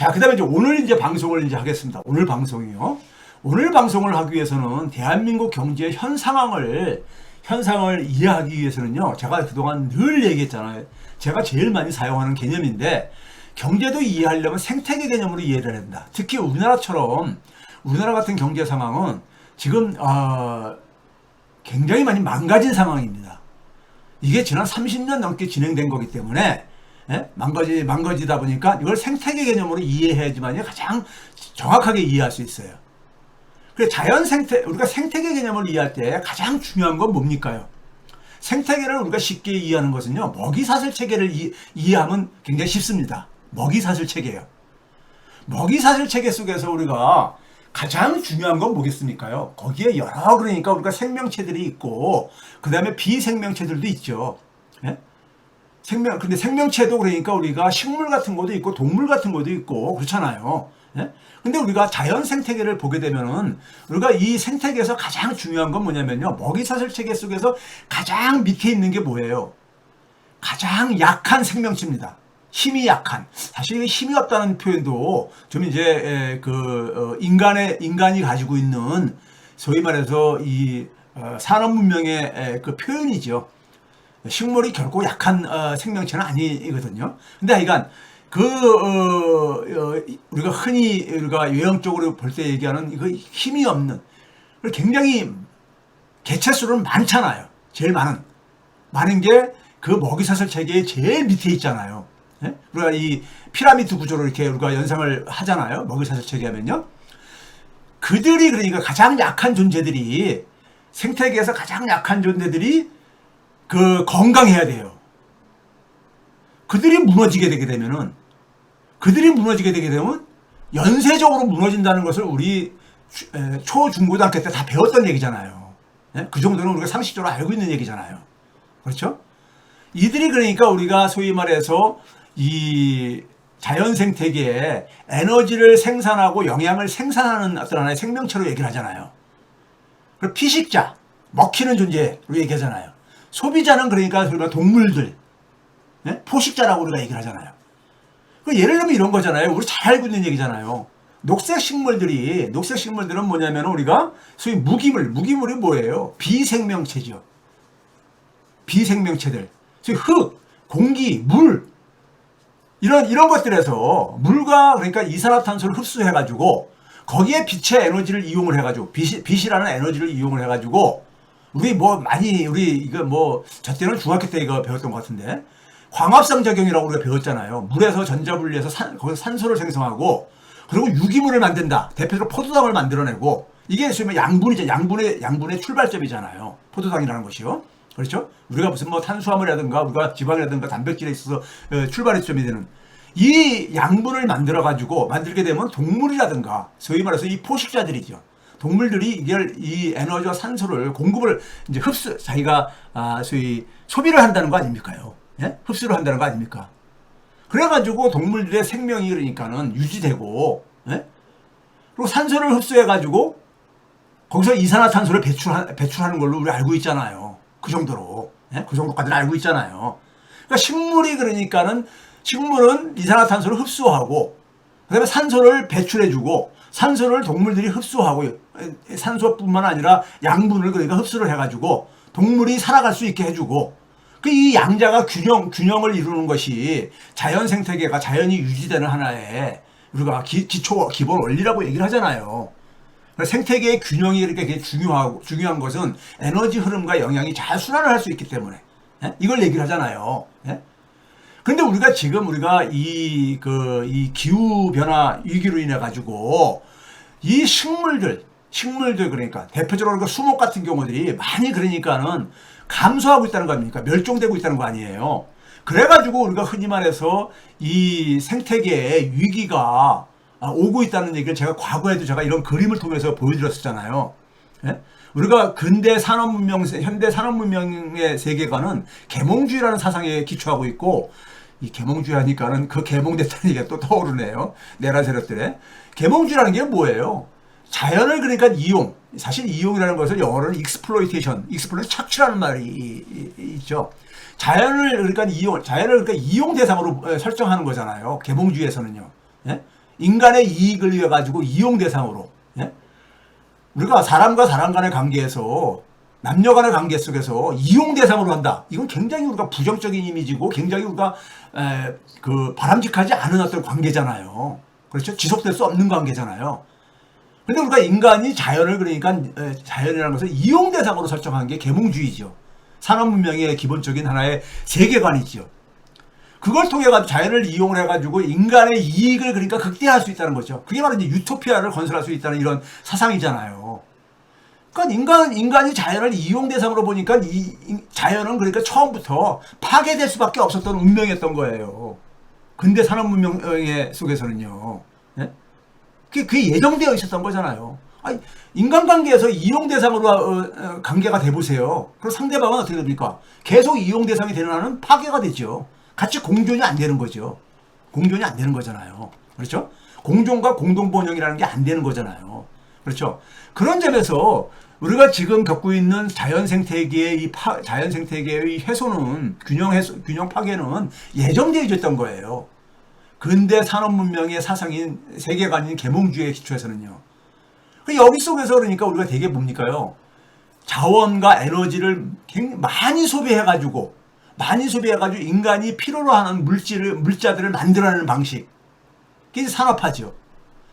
자, 그 다음에 이제 오늘 이제 방송을 이제 하겠습니다. 오늘 방송이요. 오늘 방송을 하기 위해서는 대한민국 경제의 현상을 이해하기 위해서는요, 제가 그동안 늘 얘기했잖아요. 제가 제일 많이 사용하는 개념인데, 경제도 이해하려면 생태계 개념으로 이해를 해야 된다. 특히 우리나라처럼, 우리나라 같은 경제 상황은 지금, 굉장히 많이 망가진 상황입니다. 이게 지난 30년 넘게 진행된 거기 때문에, 망가지다 보니까 이걸 생태계 개념으로 이해해야지만 가장 정확하게 이해할 수 있어요. 그래서 우리가 생태계 개념을 이해할 때 가장 중요한 건 뭡니까요? 생태계를 우리가 쉽게 이해하는 것은요, 먹이사슬 체계를 이해하면 굉장히 쉽습니다. 먹이사슬 체계예요. 먹이사슬 체계 속에서 우리가 가장 중요한 건 뭐겠습니까요? 거기에 그러니까 우리가 생명체들이 있고, 그 다음에 비생명체들도 있죠. 근데 생명체도 그러니까 우리가 식물 같은 것도 있고, 동물 같은 것도 있고, 그렇잖아요. 근데 우리가 자연 생태계를 보게 되면은, 우리가 이 생태계에서 가장 중요한 건 뭐냐면요, 먹이사슬 체계 속에서 가장 밑에 있는 게 뭐예요? 가장 약한 생명체입니다. 힘이 약한. 사실 힘이 없다는 표현도 좀 이제 인간이 가지고 있는 소위 말해서 이 산업 문명의 그 표현이죠. 식물이 결코 약한 생명체는 아니거든요. 근데 하여간 우리가 흔히 우리가 외형적으로 볼 때 얘기하는 그 힘이 없는, 굉장히 개체수는 많잖아요. 제일 많은 게 그 먹이사슬 체계의 제일 밑에 있잖아요. 우리가 이 피라미드 구조로 이렇게 우리가 연상을 하잖아요. 먹이사슬 체계 하면요. 그들이 그러니까 가장 약한 존재들이, 생태계에서 가장 약한 존재들이 건강해야 돼요. 그들이 무너지게 되게 되면 연쇄적으로 무너진다는 것을 우리 초중고등학교 때 다 배웠던 얘기잖아요. 그 정도는 우리가 상식적으로 알고 있는 얘기잖아요. 그렇죠? 이들이 그러니까 우리가 소위 말해서 이 자연 생태계에 에너지를 생산하고 영양을 생산하는 어떤 하나의 생명체로 얘기를 하잖아요. 그리고 피식자, 먹히는 존재로 얘기하잖아요. 소비자는 그러니까 우리가 동물들, 포식자라고 우리가 얘기를 하잖아요. 예를 들면 이런 거잖아요. 우리 잘 알고 있는 얘기잖아요. 녹색 식물들은 뭐냐면 우리가 소위 무기물이 뭐예요? 비생명체죠. 비생명체들. 소위 흙, 공기, 물, 이런 것들에서 물과 그러니까 이산화탄소를 흡수해가지고 거기에 빛의 에너지를 이용을 해가지고 빛이라는 에너지를 이용을 해가지고 우리 저 때는 중학교 때 이거 배웠던 것 같은데, 광합성 작용이라고 우리가 배웠잖아요. 물에서 전자분리해서 거기서 산소를 생성하고, 그리고 유기물을 만든다. 대표적으로 포도당을 만들어내고, 이게 소위 양분이죠. 양분의 출발점이잖아요. 포도당이라는 것이요. 그렇죠? 우리가 무슨 탄수화물이라든가 우리가 지방이라든가 단백질에 있어서 출발의 점이 되는 이 양분을 만들게 되면 동물이라든가 소위 말해서 이 포식자들이죠. 동물들이 이 에너지와 산소를 공급을 이제 자기가 소위 소비를 한다는 거 아닙니까요? 흡수를 한다는 거 아닙니까? 그래가지고 동물들의 생명이 그러니까는 유지되고, 그리고 산소를 흡수해가지고 거기서 이산화탄소를 배출하는 걸로 우리 알고 있잖아요. 그 정도로. 그 정도까지는 알고 있잖아요. 그러니까 식물은 이산화탄소를 흡수하고, 그 다음에 산소를 배출해주고, 산소를 동물들이 흡수하고, 산소뿐만 아니라 양분을 그러니까 흡수를 해가지고 동물이 살아갈 수 있게 해주고, 이 양자가 균형을 이루는 것이 자연 생태계가 자연이 유지되는 하나의 우리가 기본 원리라고 얘기를 하잖아요. 생태계의 균형이 이렇게 중요한 것은 에너지 흐름과 영양이 잘 순환을 할 수 있기 때문에 이걸 얘기를 하잖아요. 근데 우리가 이 기후 변화 위기로 인해 가지고 이 식물들 그러니까 대표적으로 수목 같은 경우들이 많이 그러니까는 감소하고 있다는 거 아닙니까? 멸종되고 있다는 거 아니에요. 그래가지고 우리가 흔히 말해서 이 생태계의 위기가 오고 있다는 얘기를 제가 과거에도 제가 이런 그림을 통해서 보여드렸었잖아요. 우리가 현대 산업문명의 세계관은 계몽주의라는 사상에 기초하고 있고, 이 계몽주의 하니까는 그 계몽됐다는 얘기가 또 떠오르네요. 내란 세력들의. 계몽주의라는 게 뭐예요? 자연을 그러니까 사실 이용이라는 것을 영어로는 exploitation, 착취라는 말이 있죠. 자연을 그러니까 이용 대상으로 설정하는 거잖아요. 계몽주의에서는요. 인간의 이익을 위해 가지고 이용 대상으로, 예? 우리가 사람과 사람 간의 관계에서 남녀 간의 관계 속에서 이용 대상으로 한다. 이건 굉장히 우리가 부정적인 이미지고 굉장히 우리가 바람직하지 않은 어떤 관계잖아요. 그렇죠? 지속될 수 없는 관계잖아요. 근데 우리가 인간이 자연을 그러니까 자연이라는 것을 이용 대상으로 설정한 게 계몽주의죠. 산업 문명의 기본적인 하나의 세계관이죠. 그걸 통해 가지고 자연을 이용을 해가지고 인간의 이익을 그러니까 극대화할 수 있다는 거죠. 그게 바로 이제 유토피아를 건설할 수 있다는 이런 사상이잖아요. 그러니까 인간이 자연을 이용 대상으로 보니까 이 자연은 그러니까 처음부터 파괴될 수밖에 없었던 운명이었던 거예요. 근대 산업 문명 속에서는요. 예? 그게 예정되어 있었던 거잖아요. 아니, 인간관계에서 이용 대상으로 관계가 돼보세요. 그럼 상대방은 어떻게 됩니까? 계속 이용 대상이 되는 한은 파괴가 되죠. 같이 공존이 안 되는 거죠. 공존이 안 되는 거잖아요. 그렇죠? 공존과 공동번영이라는 게 안 되는 거잖아요. 그렇죠? 그런 점에서 우리가 지금 겪고 있는 자연 생태계의 자연 생태계의 훼손은 균형 파괴는 예정되어 있었던 거예요. 근대 산업 문명의 사상인 세계관인 계몽주의에 기초해서는요. 여기 속에서 그러니까 우리가 되게 뭡니까요? 자원과 에너지를 많이 소비해가지고 인간이 필요로 하는 물자들을 만들어내는 방식. 그게 산업화죠.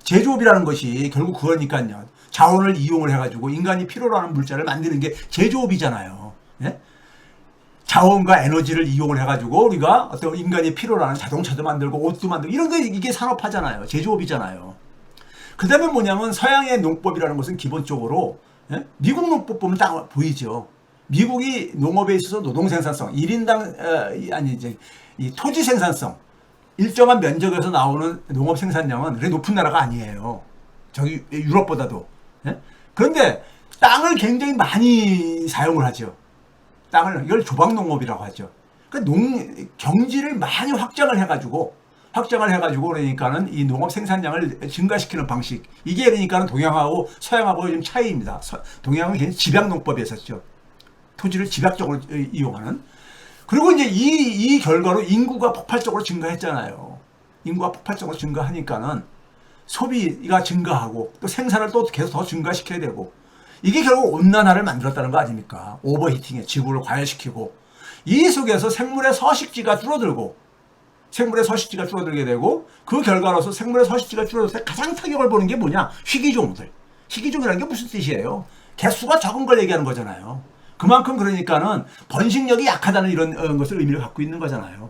제조업이라는 것이 결국 그러니까요. 자원을 이용을 해가지고 인간이 필요로 하는 물자를 만드는 게 제조업이잖아요. 예? 자원과 에너지를 이용을 해가지고 우리가 어떤 인간이 필요로 하는 자동차도 만들고 옷도 만들고 이런 게 이게 산업화잖아요. 제조업이잖아요. 그 다음에 뭐냐면 서양의 농법이라는 것은 기본적으로, 예? 미국 농법 보면 딱 보이죠. 미국이 농업에 있어서 노동 생산성, 1인당, 이 토지 생산성, 일정한 면적에서 나오는 농업 생산량은 그렇게 높은 나라가 아니에요. 저기 유럽보다도. 예? 그런데 땅을 굉장히 많이 사용을 하죠. 이걸 조박농업이라고 하죠. 그러니까 경지를 많이 확장을 해가지고 그러니까는 이 농업 생산량을 증가시키는 방식. 이게 그러니까는 동양하고 서양하고 좀 차이입니다. 동양은 굉장히 집약농법이 있었죠. 토지를 집약적으로 이용하는. 그리고 이제 이 결과로 인구가 폭발적으로 증가했잖아요. 인구가 폭발적으로 증가하니까는 소비가 증가하고 또 생산을 또 계속 더 증가시켜야 되고 이게 결국 온난화를 만들었다는 거 아닙니까? 오버히팅에 지구를 과열시키고 이 속에서 생물의 서식지가 줄어들게 되고 그 결과로서 생물의 서식지가 줄어들 때 가장 타격을 보는 게 뭐냐? 희귀종들. 희귀종이라는 게 무슨 뜻이에요? 개수가 적은 걸 얘기하는 거잖아요. 그만큼 그러니까는 번식력이 약하다는 이런 것을 의미를 갖고 있는 거잖아요.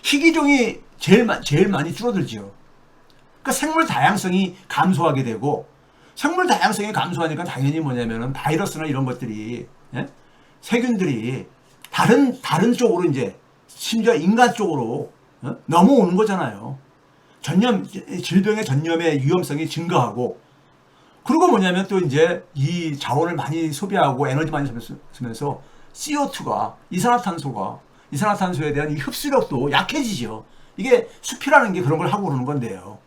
희귀종이 제일 많이 줄어들지요. 그러니까 생물 다양성이 감소하게 되고 생물 다양성이 감소하니까 당연히 뭐냐면은 바이러스나 이런 것들이, 예? 세균들이 다른 쪽으로 이제 심지어 인간 쪽으로 넘어오는 거잖아요. 질병의 전염의 위험성이 증가하고 그리고 뭐냐면 또 이제 이 자원을 많이 소비하고 에너지 많이 쓰면서 CO2가 이산화탄소에 대한 이 흡수력도 약해지죠. 이게 숲이라는 게 그런 걸 하고 그러는 건데요.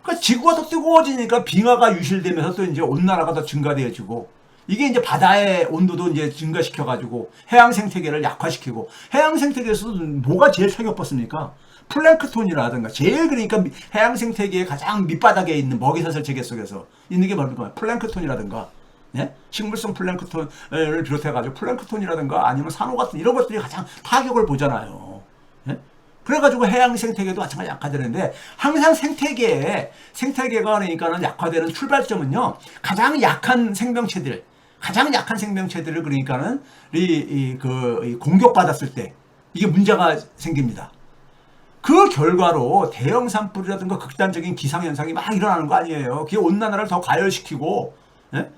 그러니까 지구가 더 뜨거워지니까 빙하가 유실되면서 또 이제 온난화가 더 증가되어지고 이게 이제 바다의 온도도 이제 증가시켜가지고 해양 생태계를 약화시키고 해양 생태계에서도 뭐가 제일 타격 받습니까? 플랭크톤이라든가 제일 그러니까 해양 생태계의 가장 밑바닥에 있는 먹이사슬 체계 속에서 있는 게 뭡니까? 플랭크톤이라든가, 예? 식물성 플랭크톤을 비롯해가지고 플랭크톤이라든가 아니면 산호 같은 이런 것들이 가장 타격을 보잖아요. 예? 그래가지고 해양 생태계도 마찬가지 약화되는데 항상 생태계가 그러니까는 약화되는 출발점은요 가장 약한 생명체들을 그러니까는 공격받았을 때 이게 문제가 생깁니다. 그 결과로 대형 산불이라든가 극단적인 기상현상이 막 일어나는 거 아니에요. 그게 온난화를 더 가열시키고, 예?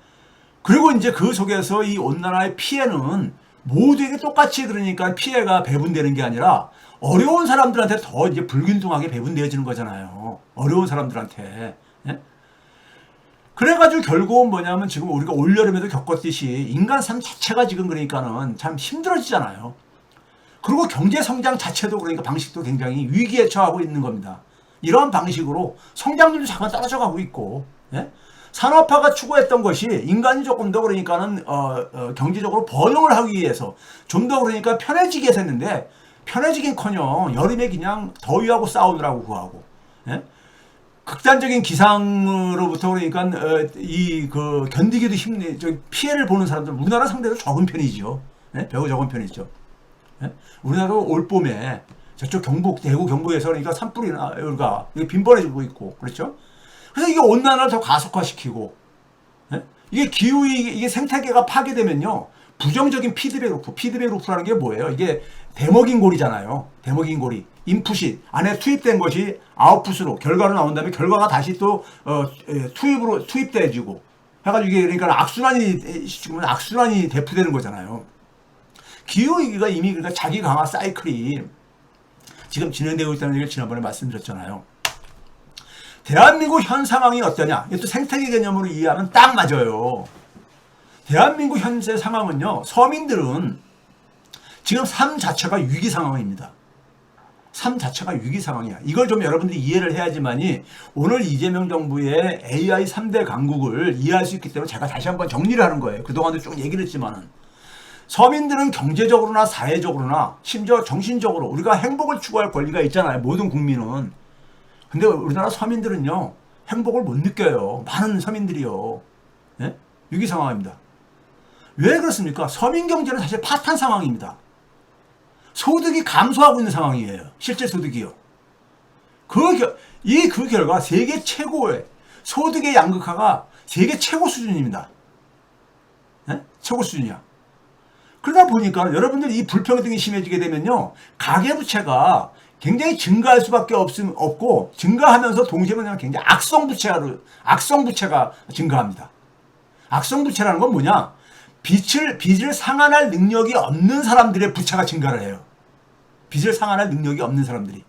그리고 이제 그 속에서 이 온난화의 피해는 모두에게 똑같이 그러니까 피해가 배분되는 게 아니라 어려운 사람들한테 더 이제 불균등하게 배분되어지는 거잖아요. 어려운 사람들한테. 예? 그래가지고 결국은 뭐냐면 지금 우리가 올여름에도 겪었듯이 인간 삶 자체가 지금 그러니까는 참 힘들어지잖아요. 그리고 경제 성장 자체도 그러니까 방식도 굉장히 위기에 처하고 있는 겁니다. 이러한 방식으로 성장률도 잠깐 떨어져 가고 있고, 예? 산업화가 추구했던 것이 인간이 조금 더 그러니까는 경제적으로 번영을 하기 위해서 좀 더 그러니까 편해지게 했는데 편해지긴커녕 여름에 그냥 더위하고 싸우느라고 그하고, 예? 극단적인 기상으로부터 그러니까 이 견디기도 힘든 피해를 보는 사람들 우리나라 상대로 적은 편이죠. 예? 매우 적은 편이죠. 예? 우리나라도 올 봄에 저쪽 경북 대구 경북에서 그러니까 산불이나 열가 빈번해지고 있고 그렇죠. 그래서 이게 온난화를 더 가속화시키고 예? 이게 기후 이게 생태계가 파괴되면요 부정적인 피드백 루프라는 게 뭐예요? 이게 대먹인 고리잖아요. 대먹인 고리. 인풋이 안에 투입된 것이 아웃풋으로 결과로 나온 다음에 결과가 다시 또 투입돼지고 해가지고 이게 그러니까 악순환이 대표되는 거잖아요. 기후 위기가 이미 그러니까 자기 강화 사이클이 지금 진행되고 있다는 얘기를 지난번에 말씀드렸잖아요. 대한민국 현 상황이 어떠냐? 이것도 생태계 개념으로 이해하면 딱 맞아요. 대한민국 현재 상황은요. 서민들은 지금 삶 자체가 위기 상황입니다. 삶 자체가 위기 상황이야. 이걸 좀 여러분들이 이해를 해야지만이 오늘 이재명 정부의 AI 3대 강국을 이해할 수 있기 때문에 제가 다시 한번 정리를 하는 거예요. 그동안도 쭉 얘기를 했지만은 서민들은 경제적으로나 사회적으로나 심지어 정신적으로 우리가 행복을 추구할 권리가 있잖아요. 모든 국민은. 근데 우리나라 서민들은요. 행복을 못 느껴요. 많은 서민들이요. 예? 위기 상황입니다. 왜 그렇습니까? 서민 경제는 사실 파탄 상황입니다. 소득이 감소하고 있는 상황이에요. 실제 소득이요. 그 결과 세계 최고의 소득의 양극화가 세계 최고 수준입니다. 네? 최고 수준이야. 그러다 보니까 여러분들 이 불평등이 심해지게 되면요. 가계부채가 굉장히 증가할 수밖에 없고 증가하면서 동시에 굉장히 악성부채가 증가합니다. 악성부채라는 건 뭐냐? 빚을 상환할 능력이 없는 사람들의 부채가 증가를 해요. 빚을 상환할 능력이 없는 사람들이.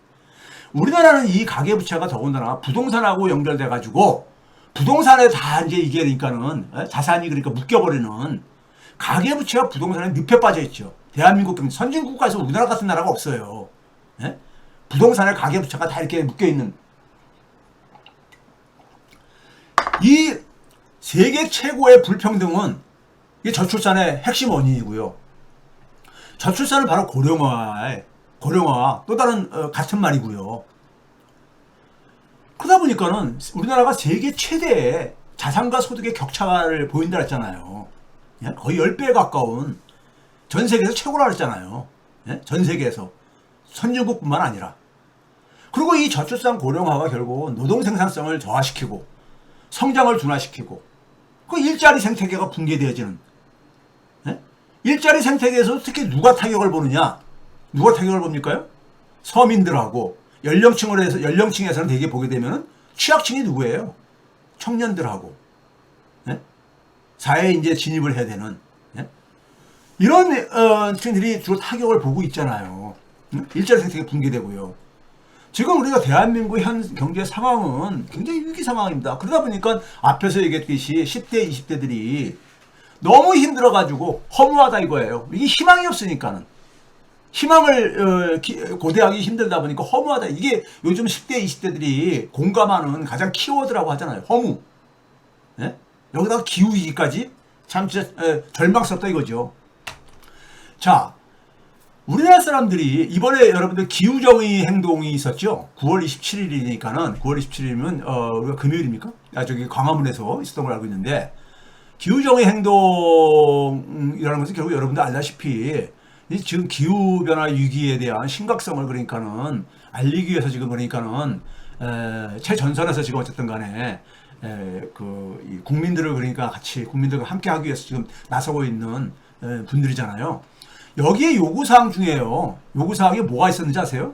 우리나라는 이 가계부채가 더군다나 부동산하고 연결돼가지고 부동산에 다 이제 이게 그러니까는 자산이 그러니까 묶여버리는 가계부채와 부동산에 늪에 빠져있죠. 대한민국 선진국가에서 우리나라 같은 나라가 없어요. 예? 부동산에 가계부채가 다 이렇게 묶여있는 이 세계 최고의 불평등은 이게 저출산의 핵심 원인이고요. 저출산은 바로 고령화와 또 다른 같은 말이고요. 그러다 보니까는 우리나라가 세계 최대의 자산과 소득의 격차를 보인다 했잖아요. 거의 10배에 가까운 전 세계에서 최고라 했잖아요. 전 세계에서. 선진국뿐만 아니라. 그리고 이 저출산 고령화가 결국은 노동 생산성을 저하시키고 성장을 둔화시키고 그 일자리 생태계가 붕괴되어지는 일자리 생태계에서 특히 누가 타격을 보느냐? 누가 타격을 봅니까요? 서민들하고 연령층에서는 되게 보게 되면은 취약층이 누구예요? 청년들하고 사회에 이제 진입을 해야 되는 이런 층들이 주로 타격을 보고 있잖아요. 일자리 생태계 붕괴되고요. 지금 우리가 대한민국 현 경제 상황은 굉장히 위기 상황입니다. 그러다 보니까 앞에서 얘기했듯이 10대, 20대들이 너무 힘들어가지고 허무하다 이거예요. 이게 희망이 없으니까는. 희망을 고대하기 힘들다 보니까 허무하다. 이게 요즘 10대, 20대들이 공감하는 가장 키워드라고 하잖아요. 허무. 예? 여기다가 기후위기까지? 참 진짜 절망스럽다 이거죠. 자, 우리나라 사람들이 이번에 여러분들 기후정의 행동이 있었죠. 9월 27일이니까는 9월 27일이면 우리가 금요일입니까? 저기 광화문에서 있었던 걸 알고 있는데 기후정의 행동이라는 것은 결국 여러분들 알다시피 지금 기후변화 위기에 대한 심각성을 그러니까는 알리기 위해서 지금 그러니까는 최전선에서 지금 어쨌든 간에 국민들을 그러니까 같이 국민들과 함께 하기 위해서 지금 나서고 있는 분들이잖아요. 여기에 요구사항 중에요. 요구사항이 뭐가 있었는지 아세요?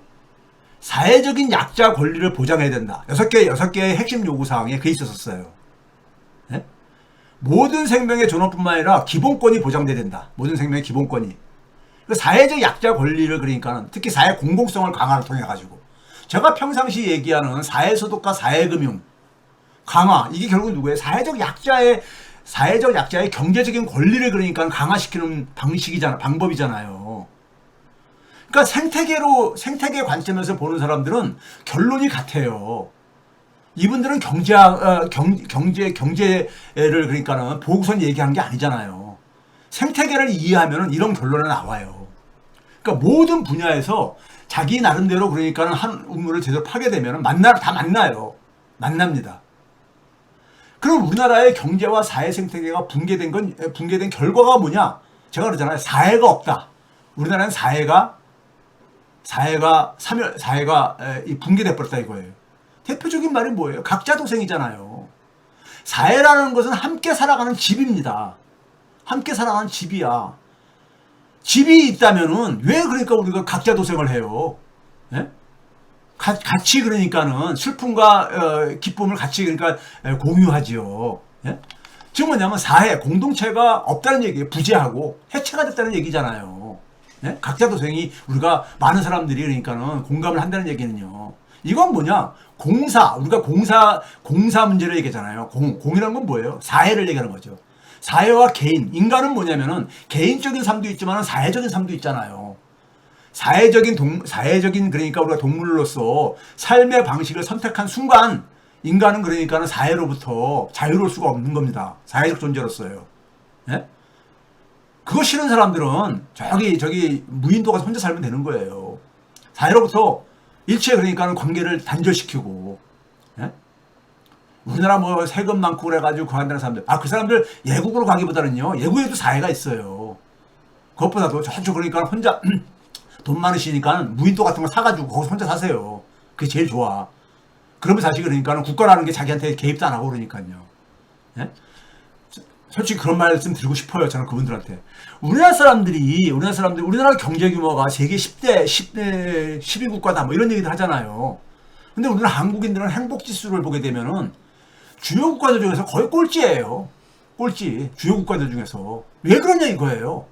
사회적인 약자 권리를 보장해야 된다. 6개의 핵심 요구사항에 그게 있었어요. 네? 모든 생명의 존엄뿐만 아니라 기본권이 보장돼야 된다. 모든 생명의 기본권이. 사회적 약자 권리를 그러니까 특히 사회 공공성을 강화를 통해 가지고 제가 평상시 얘기하는 사회소득과 사회금융 강화 이게 결국 누구예요? 사회적 약자의 경제적인 권리를 그러니까 강화시키는 방법이잖아요. 그러니까 생태계 관점에서 보는 사람들은 결론이 같아요. 이분들은 경제를 그러니까는 보고선 얘기하는 게 아니잖아요. 생태계를 이해하면 이런 결론이 나와요. 그러니까 모든 분야에서 자기 나름대로 그러니까는 한 음모를 제대로 파게 되면 다 만나요. 만납니다. 그럼 우리나라의 경제와 사회 생태계가 붕괴된 결과가 뭐냐? 제가 그러잖아요. 사회가 없다. 우리나라는 사회가 붕괴돼 버렸다 이거예요. 대표적인 말이 뭐예요? 각자 도생이잖아요. 사회라는 것은 함께 살아가는 집입니다. 함께 살아가는 집이야. 집이 있다면은 왜 그러니까 우리가 각자 도생을 해요? 예? 같이 그러니까는 슬픔과 기쁨을 같이 그러니까 공유하지요. 예? 즉 뭐냐면 사회 공동체가 없다는 얘기예요. 부재하고 해체가 됐다는 얘기잖아요. 예? 각자 도생이 우리가 많은 사람들이 그러니까는 공감을 한다는 얘기는요. 이건 뭐냐? 우리가 공사 문제를 얘기하잖아요. 공이라는 건 뭐예요? 사회를 얘기하는 거죠. 사회와 개인, 인간은 뭐냐면은 개인적인 삶도 있지만 사회적인 삶도 있잖아요. 사회적인 그러니까 우리가 동물로서 삶의 방식을 선택한 순간 인간은 그러니까는 사회로부터 자유로울 수가 없는 겁니다. 사회적 존재로서요. 예? 그거 싫은 사람들은 저기 무인도 가서 혼자 살면 되는 거예요. 사회로부터 일체 그러니까는 관계를 단절시키고, 예? 우리나라 뭐 세금 많고 그래가지고 그한다는 사람들, 그 사람들 예국으로 가기보다는요, 예국에도 사회가 있어요. 그것보다도 저쪽 그러니까 혼자 돈 많으시니까 무인도 같은 거 사가지고 거기서 혼자 사세요. 그게 제일 좋아. 그러면 사실 그러니까 국가라는 게 자기한테 개입도 안 하고 그러니까요. 예? 솔직히 그런 말씀 드리고 싶어요. 저는 그분들한테. 우리나라 경제 규모가 세계 10대, 12국가다 뭐 이런 얘기들 하잖아요. 근데 우리나라 한국인들은 행복 지수를 보게 되면은 주요 국가들 중에서 거의 꼴찌예요. 꼴찌. 주요 국가들 중에서. 왜 그러냐 이거예요.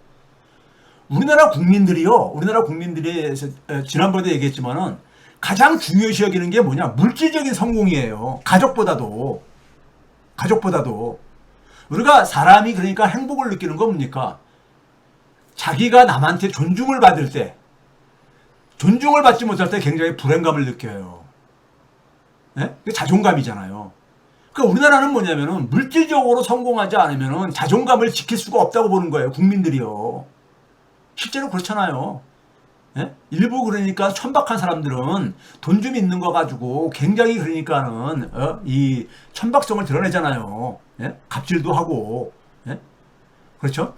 우리나라 국민들이 지난번에 얘기했지만은 가장 중요시 여기는 게 뭐냐? 물질적인 성공이에요. 가족보다도. 우리가 사람이 그러니까 행복을 느끼는 건 뭡니까? 자기가 남한테 존중을 받을 때, 존중을 받지 못할 때 굉장히 불행감을 느껴요. 네? 그게 자존감이잖아요. 그러니까 우리나라는 뭐냐면은 물질적으로 성공하지 않으면은 자존감을 지킬 수가 없다고 보는 거예요. 국민들이요. 실제로 그렇잖아요. 예? 일부 그러니까 천박한 사람들은 돈 좀 있는 거 가지고 굉장히 그러니까는 이 천박성을 드러내잖아요. 예? 갑질도 하고. 예? 그렇죠?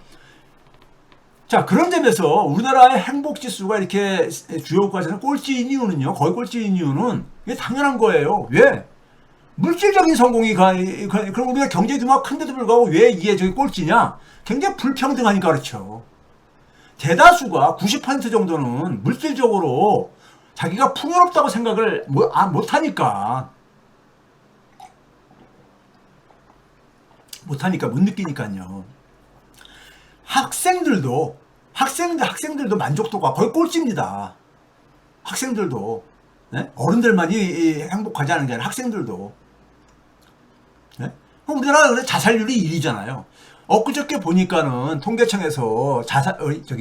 자, 그런 점에서 우리나라의 행복 지수가 이렇게 주요 국가에서는 꼴찌인 이유는요. 거의 꼴찌인 이유는 이게 당연한 거예요. 왜? 물질적인 성공이 그럼 우리가 경제 규모가 큰데도 불구하고 왜 이게 저기 꼴찌냐? 굉장히 불평등하니까 그렇죠. 대다수가 90% 정도는 물질적으로 자기가 풍요롭다고 생각을 못하니까 못 느끼니까요. 학생들도 만족도가 거의 꼴찌입니다. 학생들도. 네? 어른들만이 행복하지 않은 게 아니라 학생들도. 네? 우리나라 자살률이 1위잖아요. 엊그저께 보니까는 통계청에서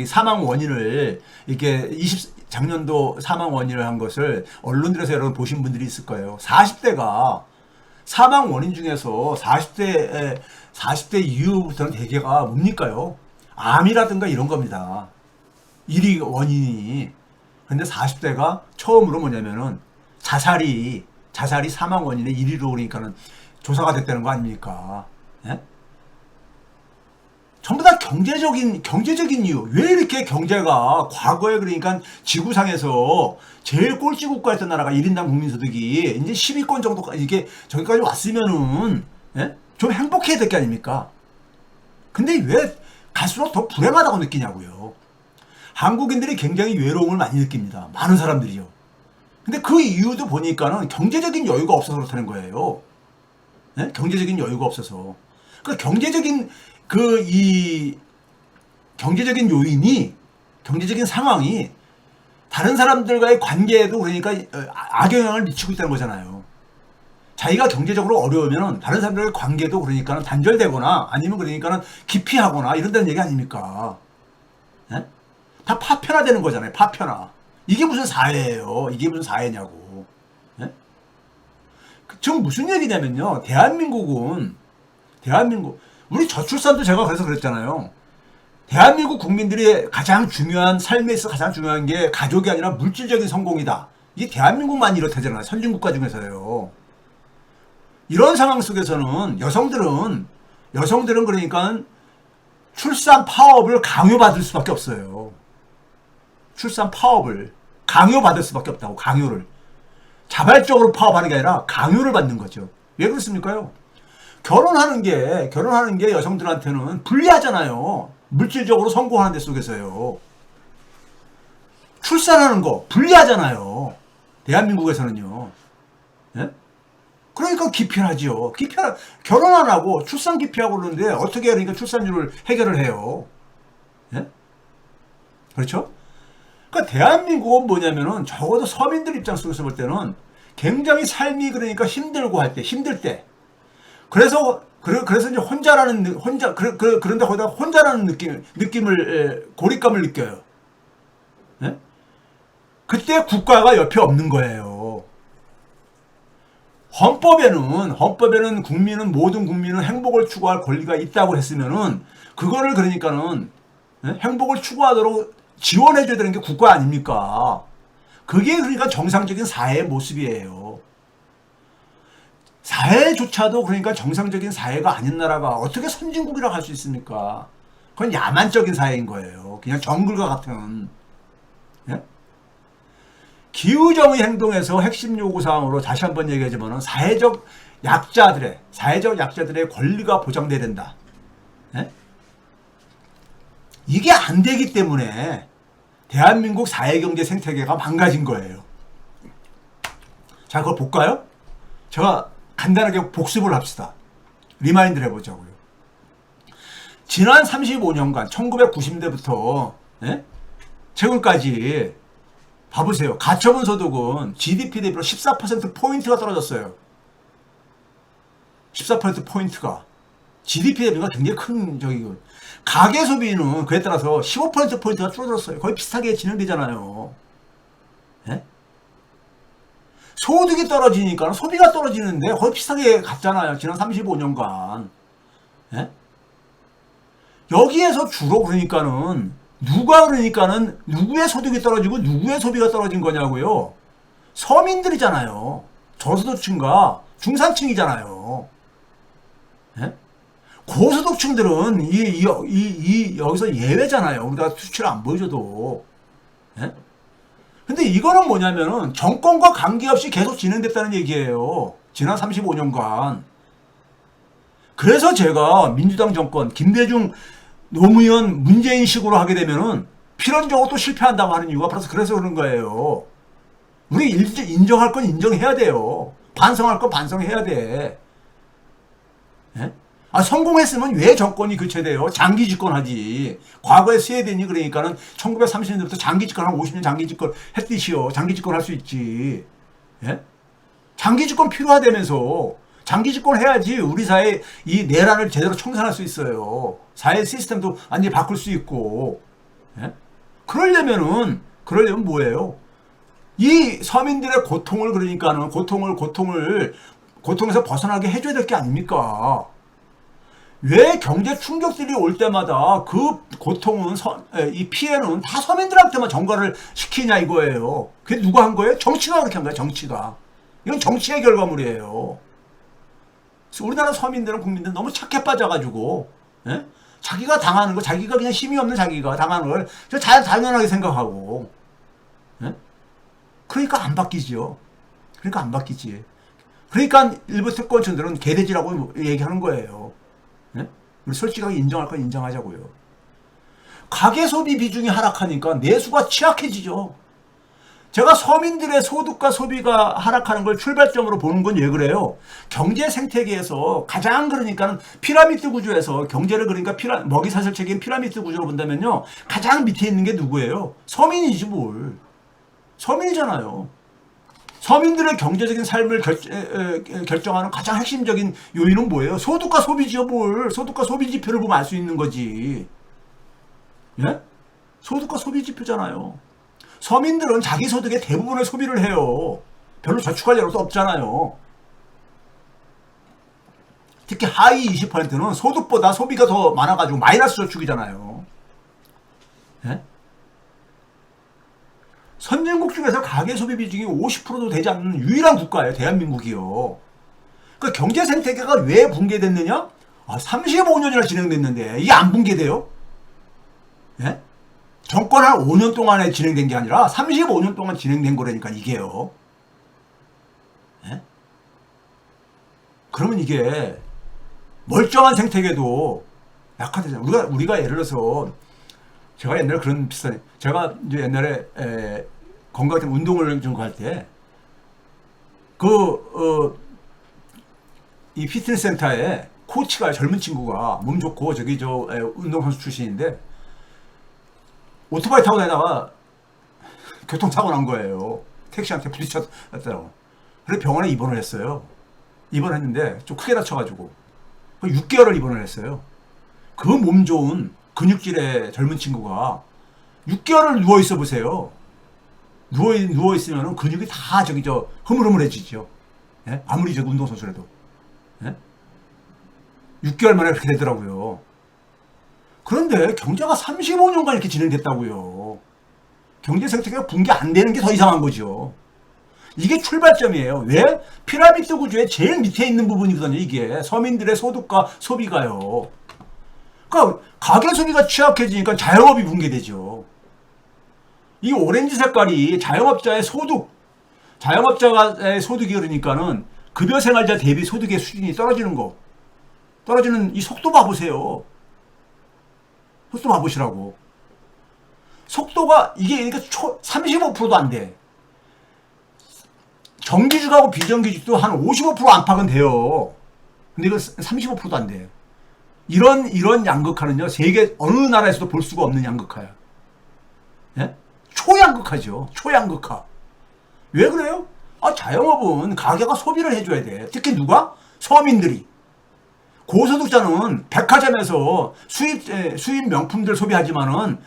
사망 원인을 이렇게 작년도 사망 원인을 한 것을 언론들에서 여러분 보신 분들이 있을 거예요. 40대가 사망 원인 중에서 40대 이후부터는 대개가 뭡니까요? 암이라든가 이런 겁니다. 1위 원인이. 근데 40대가 처음으로 뭐냐면은 자살이 사망 원인의 1위로 그러니까는 조사가 됐다는 거 아닙니까? 예? 전부 다 경제적인 이유. 왜 이렇게 경제가 과거에 그러니까 지구상에서 제일 꼴찌 국가였던 나라가 1인당 국민소득이 이제 10위권 정도까지 이게 저기까지 왔으면은 예? 좀 행복해야 될 게 아닙니까? 근데 왜 갈수록 더 불행하다고 느끼냐고요. 한국인들이 굉장히 외로움을 많이 느낍니다. 많은 사람들이요. 근데 그 이유도 보니까는 경제적인 여유가 없어서 그렇다는 거예요. 예? 경제적인 여유가 없어서. 그 경제적인 요인이, 경제적인 상황이 다른 사람들과의 관계에도 그러니까 악영향을 미치고 있다는 거잖아요. 자기가 경제적으로 어려우면 다른 사람들과의 관계도 그러니까 단절되거나 아니면 그러니까 기피하거나 이런다는 얘기 아닙니까? 예? 다 파편화되는 거잖아요. 파편화. 이게 무슨 사회예요? 이게 무슨 사회냐고. 예? 지금 무슨 얘기냐면요. 우리 저출산도 제가 그래서 그랬잖아요. 대한민국 국민들이 가장 중요한 삶에 있어 가장 중요한 게 가족이 아니라 물질적인 성공이다. 이게 대한민국만 이렇다잖아요. 선진국가 중에서요. 이런 상황 속에서는 여성들은 그러니까 출산 파업을 강요받을 수밖에 없어요. 출산 파업을 강요받을 수밖에 없다고. 강요를. 자발적으로 파업하는 게 아니라 강요를 받는 거죠. 왜 그렇습니까요? 결혼하는 게 여성들한테는 불리하잖아요. 물질적으로 성공하는 데 속에서요. 출산하는 거 불리하잖아요. 대한민국에서는요. 예? 그러니까 기피하죠. 결혼 안 하고 출산 기피하고 그러는데 어떻게 그러니까 출산율을 해결을 해요. 예? 그렇죠? 그러니까 대한민국은 뭐냐면은 적어도 서민들 입장 속에서 볼 때는 굉장히 삶이 그러니까 힘들 때. 그래서 이제 그런데 거기다 혼자라는 느낌을 고립감을 느껴요. 예? 그때 국가가 옆에 없는 거예요. 헌법에는 모든 국민은 행복을 추구할 권리가 있다고 했으면은 그거를 그러니까는 행복을 추구하도록 지원해줘야 되는 게 국가 아닙니까? 그게 그러니까 정상적인 사회의 모습이에요. 사회조차도 그러니까 정상적인 사회가 아닌 나라가 어떻게 선진국이라고 할 수 있습니까? 그건 야만적인 사회인 거예요. 그냥 정글과 같은. 예? 기후정의 행동에서 핵심 요구사항으로 다시 한번 얘기하자면 사회적 약자들의 권리가 보장돼야 된다. 예? 이게 안 되기 때문에 대한민국 사회경제 생태계가 망가진 거예요. 자, 그걸 볼까요? 제가 간단하게 복습을 합시다. 리마인드를 해보자고요. 지난 35년간 1990년대부터 최근까지 봐보세요. 가처분 소득은 GDP 대비로 14%포인트가 떨어졌어요. 14%포인트가. GDP 대비가 굉장히 큰 적이고. 가계 소비는 그에 따라서 15%포인트가 줄어들었어요. 거의 비슷하게 진행되잖아요. 예? 소득이 떨어지니까 소비가 떨어지는데 거의 비슷하게 갔잖아요. 지난 35년간. 예? 여기에서 주로 그러니까는 누구의 소득이 떨어지고 누구의 소비가 떨어진 거냐고요. 서민들이잖아요. 저소득층과 중산층이잖아요. 예? 고소득층들은 여기서 예외잖아요. 우리가 수치를 안 보여줘도. 예? 근데 이거는 뭐냐면은 정권과 관계없이 계속 진행됐다는 얘기예요. 지난 35년간. 그래서 제가 민주당 정권, 김대중 노무현 문재인식으로 하게 되면은 필연적으로 또 실패한다고 하는 이유가 그래서 그런 거예요. 우리 인정할 건 인정해야 돼요. 반성할 건 반성해야 돼. 예? 성공했으면 왜 정권이 교체돼요? 장기 집권하지. 과거에 스웨덴이 그러니까는 1930년대부터 장기 집권 한 50년 장기 집권 했듯이요. 장기 집권 할 수 있지. 예? 장기 집권 필요하다면서. 장기 집권 해야지 우리 사회 이 내란을 제대로 청산할 수 있어요. 사회 시스템도 완전히 바꿀 수 있고. 예? 그러려면 뭐예요? 이 서민들의 고통을 그러니까는 고통에서 벗어나게 해줘야 될 게 아닙니까? 왜 경제 충격들이 올 때마다 그 고통은 이 피해는 다 서민들한테만 전가를 시키냐 이거예요. 그게 누가 한 거예요? 정치가 그렇게 한 거예요. 정치가. 이건 정치의 결과물이에요. 그래서 우리나라 서민들은 국민들은 너무 착해 빠져가지고 자기가 당하는 거, 자기가 그냥 힘이 없는 자기가 당하는 걸 당연하게 생각하고 그러니까 안 바뀌지요. 그러니까 안 바뀌지. 그러니까 일부 특권층들은 개돼지라고 얘기하는 거예요. 우리 솔직하게 인정할 건 인정하자고요. 가계 소비 비중이 하락하니까 내수가 취약해지죠. 제가 서민들의 소득과 소비가 하락하는 걸 출발점으로 보는 건 왜 그래요? 경제 생태계에서 가장 그러니까는 피라미드 구조에서 경제를 그러니까 먹이사슬 체계인 피라미드 구조로 본다면요. 가장 밑에 있는 게 누구예요? 서민이지 뭘. 서민이잖아요. 서민들의 경제적인 삶을 결정하는 가장 핵심적인 요인은 뭐예요? 소득과 소비지요, 뭘. 소득과 소비 지표를 보면 알 수 있는 거지. 예? 소득과 소비 지표잖아요. 서민들은 자기 소득의 대부분을 소비를 해요. 별로 저축할 여력도 없잖아요. 특히 하위 20%는 소득보다 소비가 더 많아가지고 마이너스 저축이잖아요. 예? 선진국 중에서 가계 소비 비중이 50%도 되지 않는 유일한 국가예요. 대한민국이요. 그 경제 생태계가 왜 붕괴됐느냐? 35년이나 진행됐는데 이게 안 붕괴돼요? 예? 정권 한 5년 동안에 진행된 게 아니라 35년 동안 진행된 거라니까 이게요. 예? 그러면 이게 멀쩡한 생태계도 약화되잖아요. 우리가 예를 들어서 제가 옛날에 그런 비슷한 제가 이제 옛날에 건강한 운동을 좀 할 때 이 피트니스 센터에 코치가 젊은 친구가 몸 좋고 운동선수 출신인데 오토바이 타고 다니다가 교통사고 난 거예요. 택시한테 부딪혔더라고. 그래서 병원에 입원을 했어요. 입원했는데 좀 크게 다쳐가지고 6개월을 입원을 했어요. 그 몸 좋은 근육질의 젊은 친구가 6개월을 누워있어 보세요. 누워있으면 근육이 다 흐물흐물해지죠. 예? 아무리 운동선수라도. 예? 6개월 만에 그렇게 되더라고요. 그런데 경제가 35년간 이렇게 진행됐다고요. 경제 생태계가 붕괴 안 되는 게 더 이상한 거죠. 이게 출발점이에요. 왜? 피라미드 구조의 제일 밑에 있는 부분이거든요. 이게 서민들의 소득과 소비가요. 그러니까 가계 소비가 취약해지니까 자영업이 붕괴되죠. 이 오렌지 색깔이 자영업자의 소득이 그러니까는 급여 생활자 대비 소득의 수준이 떨어지는 이 속도 봐보세요. 속도 봐보시라고. 속도가 이게 35%도 안 돼. 정규직하고 비정규직도 한 55% 안팎은 돼요. 근데 이거 35%도 안 돼. 이런 양극화는요, 세계 어느 나라에서도 볼 수가 없는 양극화야. 예? 초양극화죠. 초양극화. 왜 그래요? 자영업은 가게가 소비를 해줘야 돼. 특히 누가? 서민들이. 고소득자는 백화점에서 수입 명품들 소비하지만은